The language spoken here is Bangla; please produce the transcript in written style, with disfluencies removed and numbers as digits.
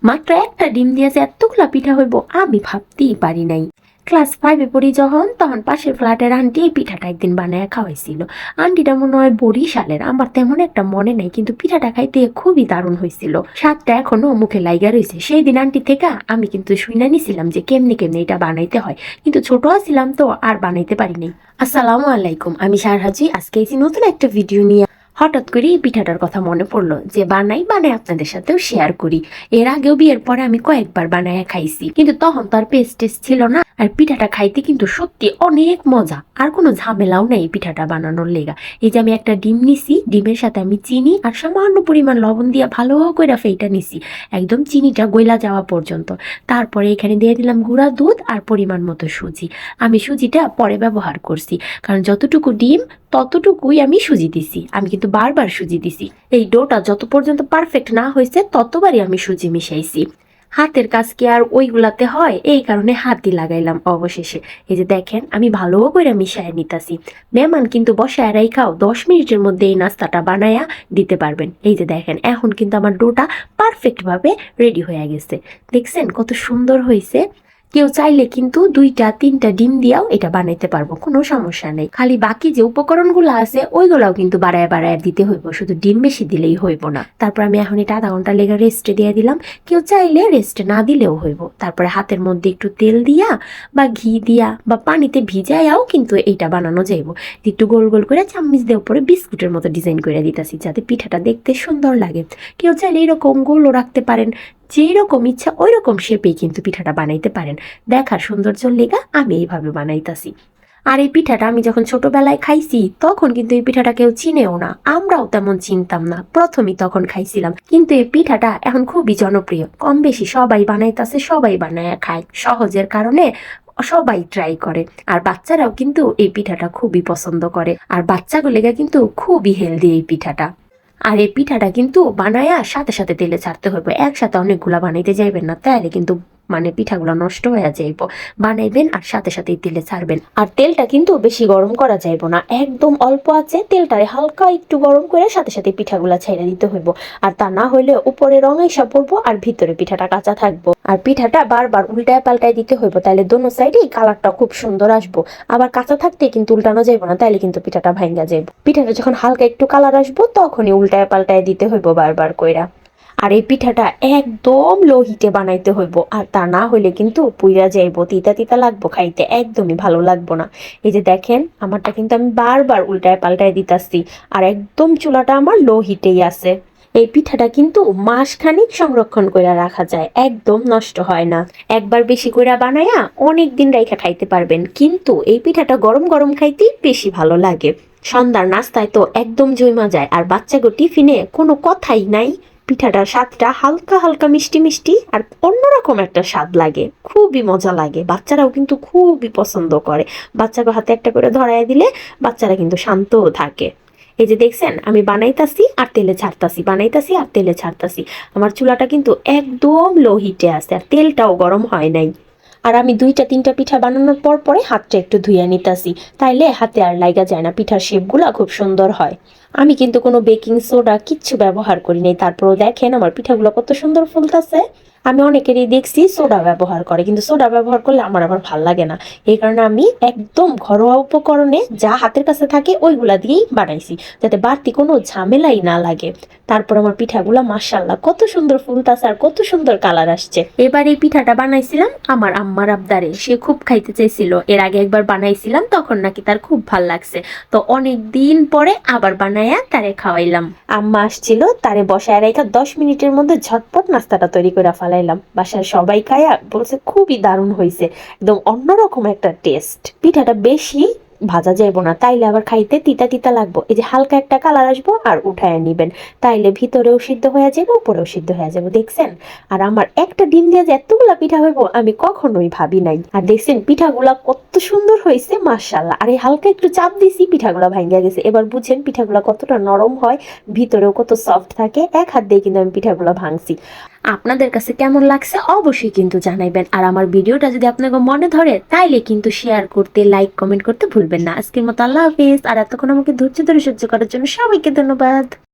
মাত্র একটা ডিম দিয়ে যে এতগুলা পিঠা হইব আমি ভাবতেই পারি নাই। ক্লাস 5-এ পড়ি তখন পাশের ফ্ল্যাটের আন্টি এই পিঠাটা একদিন বানায় খাওয়াইছিল। আন্টিটা মনে হয় বরিশালের, আমার তেমন একটা মনে নাই, কিন্তু পিঠাটা খাইতে খুবই দারুণ হয়েছিল। স্বাদটা এখনো মুখে লাইগা রয়েছে। সেই দিন আন্টি থেকে আমি কিন্তু শুনে নিছিলাম যে কেমনে কেমনে এটা বানাইতে হয়, কিন্তু ছোট ছিলাম তো আর বানাইতে পারি নাই। আসসালামু আলাইকুম, আমি সারহাজি। আজকে এই নতুন একটা ভিডিও নিয়ে হঠাৎ করে এই পিঠাটার কথা মনে পড়লো যে বানাই আপনাদের সাথেও শেয়ার করি। এর আগেও বিয়ের পরে আমি কয়েকবার বানায় খাইছি, কিন্তু তখন তো আর টেস্ট ছিল না। আর পিঠাটা খাইতে কিন্তু সত্যি অনেক মজা, আর কোনো ঝামেলাও নেই পিঠাটা বানানোর লেগা। এই যে আমি একটা ডিম নিছি, ডিমের সাথে আমি চিনি আর সামান্য পরিমাণ লবণ দিয়ে ভালো করে ফেটা নিছি একদম চিনিটা গইলা যাওয়া পর্যন্ত। তারপরে এখানে দিয়ে দিলাম গুঁড়া দুধ আর পরিমাণ মতো সুজি। আমি সুজিটা পরে ব্যবহার করছি, কারণ যতটুকু ডিম ততটুকুই আমি সুজি দিছি। আমি কিন্তু বারবার সুজি দিছি। এই ডোটা যত পর্যন্ত পারফেক্ট না হয়েছে ততবারই আমি সুজি মিশাইছি। হাতের কাজ কি আর ওইগুলাতে হয়, এই কারণে হাতই লাগাইলাম অবশেষে। এই যে দেখেন আমি ভালো করে মিশায় নিতাছি। মেহমান কিন্তু বসায় রাইখাও 10 মিনিটের মধ্যে এই নাস্তাটা বানায়া দিতে পারবেন। এই যে দেখেন এখন কিন্তু আমার ডোটা পারফেক্ট ভাবে রেডি হয়ে গেছে। দেখছেন কত সুন্দর হয়েছে। কেউ চাইলে কিন্তু 2-3টা ডিম দিয়াও এটা বানাইতে পারবো, কোনো সমস্যা নেই। খালি বাকি যে উপকরণগুলো আছে ওইগুলাও কিন্তু বাড়ায় বাড়ায় দিতে হইব, শুধু ডিম বেশি দিলেই হইব না। তারপর আমি এখন এটা আধা ঘন্টা লেগে রেস্টে দিয়ে দিলাম। কেউ চাইলে রেস্টে না দিলেও হইব। তারপরে হাতের মধ্যে একটু তেল দিয়া বা ঘি দিয়া বা পানিতে ভিজাইয়াও কিন্তু এইটা বানানো যাইব। একটু গোল গোল করে চামচ দিয়ে উপরে বিস্কুটের মতো ডিজাইন করে দিতেছি, যাতে পিঠাটা দেখতে সুন্দর লাগে। কেউ চাইলে এরকম গোলও রাখতে পারেন, যেই রকম ইচ্ছা ওই রকম শেপেই কিন্তু পিঠাটা বানাইতে পারেন। দেখার সৌন্দর্যের লেগা আমি এইভাবে বানাইতাছি। আর এই পিঠাটা আমি যখন ছোটবেলায় খাইছি তখন কিন্তু এই পিঠাটা কেউ চিনেও না, আমরাও তেমন চিনতাম না, প্রথমেই তখন খাইছিলাম। কিন্তু এই পিঠাটা এখন খুবই জনপ্রিয়, কম বেশি সবাই বানাইতাছে, সবাই বানায় খায়। সহজের কারণে সবাই ট্রাই করে। আর বাচ্চারাও কিন্তু এই পিঠাটা খুবই পছন্দ করে, আর বাচ্চাগুলোকে কিন্তু খুবই হেলদি এই পিঠাটা। আর এই পিঠাটা কিন্তু বানায়া সাথে সাথে তেলে ছাড়তে হবে, একসাথে অনেকগুলা বানাইতে যাইবেন না, তাহলে কিন্তু পিঠাগুলো নষ্ট হয়ে যাইব। বানাইবেন আর সাথে সাথে তেলে ছাড়বেন। আর তেলটা কিন্তু বেশি গরম করা যাইব না, একদম অল্প আছে তেলটারে হালকা একটু গরম করে সাথে সাথে পিঠাগুলা ছেড়ে দিতে হইব। আর তা না হইলে উপরে রং এসে পড়বো আর ভিতরে পিঠাটা কাঁচা থাকবো। আর পিঠাটা বারবার উল্টায় পাল্টায় দিতে হইব, তাইলে দোনো সাইডেই কালারটা খুব সুন্দর আসবো। আবার কাঁচা থাকতে কিন্তু উল্টানো যাইব না, তাইলে কিন্তু পিঠাটা ভাঙ্গা যাইব। পিঠাটা যখন হালকা একটু কালার আসবো তখনই উল্টায় পাল্টায় দিতে হইব বারবার কইরা। আর এই পিঠাটা একদম লো হিটে বানাইতে হইব, আর তা না হইলে কিন্তু পুইরা যাইব, তিতা তিতা লাগবো, খাইতে একদমই ভালো লাগবো না। এই যে দেখেন আমারটা কিন্তু আমি বারবার উল্টায় পাল্টায় দিতাছি, আর একদম চুলাটা আমার লো হিটেই আছে। এই পিঠাটা কিন্তু মাসখানিক সংরক্ষণ করে রাখা যায়, একদম নষ্ট হয় না। একবার বেশি করে বানায়া অনেক দিন রাইখা খাইতে পারবেন, কিন্তু এই পিঠাটা গরম গরম খাইতেই বেশি ভালো লাগে। সন্ধ্যার নাস্তায় তো একদম জমা যায়, আর বাচ্চাগো টিফিনে কোনো কথাই নাই। পিঠাটার স্বাদটা হালকা হালকা মিষ্টি মিষ্টি আর অন্যরকম একটা স্বাদ লাগে, খুবই মজা লাগে। বাচ্চারাও কিন্তু খুবই পছন্দ করে। বাচ্চাকে হাতে একটা করে ধরায় দিলে বাচ্চারা কিন্তু শান্তও থাকে। এই যে দেখছেন আমি বানাইতাছি আর তেলে ছাড়তাছি, বানাইতাছি আর তেলে ছাড়তাছি। আমার চুলাটা কিন্তু একদম লো হিটে আছে, আর তেলটাও গরম হয় নাই। আর আমি 2-3টা পিঠা বানানোর পর পরে হাতটা একটু ধুইয়া নিতাছি, তাইলে হাতে আর লাইগা যায় না, পিঠার শেপগুলা খুব সুন্দর হয়। আমি কিন্তু কোনো বেকিং সোডা কিচ্ছু ব্যবহার করি নাই, তারপরেও দেখেন আমার পিঠাগুলো কত সুন্দর ফুলতেছে। আমি অনেকেরই দেখছি সোডা ব্যবহার করে, কিন্তু সোডা ব্যবহার করলে আমার আবার ভাল লাগে না। এই কারণে আমি একদম ঘরোয়া উপকরণে যা হাতের কাছে থাকে ওইগুলা দিয়েই বানাইছি, যাতে বাড়তি কোনো ঝামেলাই না লাগে। তারপর আমার পিঠাগুলা মাশাআল্লাহ কত সুন্দর ফুলতাছে আর কত সুন্দর কালার আসছে। এবার এই পিঠাটা বানাইছিলাম আমার আম্মার আবদারে, সে খুব খাইতে চাইছিল। এর আগে একবার বানাইছিলাম তখন নাকি তার খুব ভাল লাগছে, তো অনেক দিন পরে আবার বানায়া তারে খাওয়াইলাম। আম্মা আসছিল, তারে বসায় রেখা 10 মিনিটের মধ্যে ঝটপট নাস্তাটা তৈরি করে ফেলাইলাম। বাসার সবাই খায়া বলছে খুবই দারুণ হয়েছে, একদম অন্যরকম একটা টেস্ট। পিঠাটা বেশি ভাজা যাইব না, তাইলে আবার খাইতে তিতা তিতা লাগবো। এই যে হালকা একটা কালার আসবো আর উঠায় নিবেন, তাইলে ভিতরেও সিদ্ধ হয়ে যাবো উপরেও সিদ্ধ হয়ে যাবো। দেখছেন, আর আমার একটা ডিম দিয়ে যে এতগুলা পিঠা হইব আমি কখনোই ভাবি নাই। আর দেখছেন পিঠাগুলা কত সুন্দর হয়েছে মাশাআল্লাহ। আর এই হালকা একটু চাপ দিছি পিঠাগুলা ভাঙ্গা গেছে। এবার বুঝেন পিঠাগুলা কতটা নরম হয়, ভিতরেও কত সফট থাকে। এক হাত দিয়ে কিন্তু আমি পিঠাগুলা ভাঙছি। আপনাদের কাছে কেমন লাগছে অবশ্যই কিন্তু জানাইবেন। আর আমার ভিডিওটা যদি আপনাকে মনে ধরে তাইলে কিন্তু শেয়ার করতে, লাইক কমেন্ট করতে ভুলবেন না। আজকের মতো আল্লাহ হাফেজ। আর এতক্ষণ আমাকে ধৈর্য ধরে সহ্য করার জন্য সবাইকে ধন্যবাদ।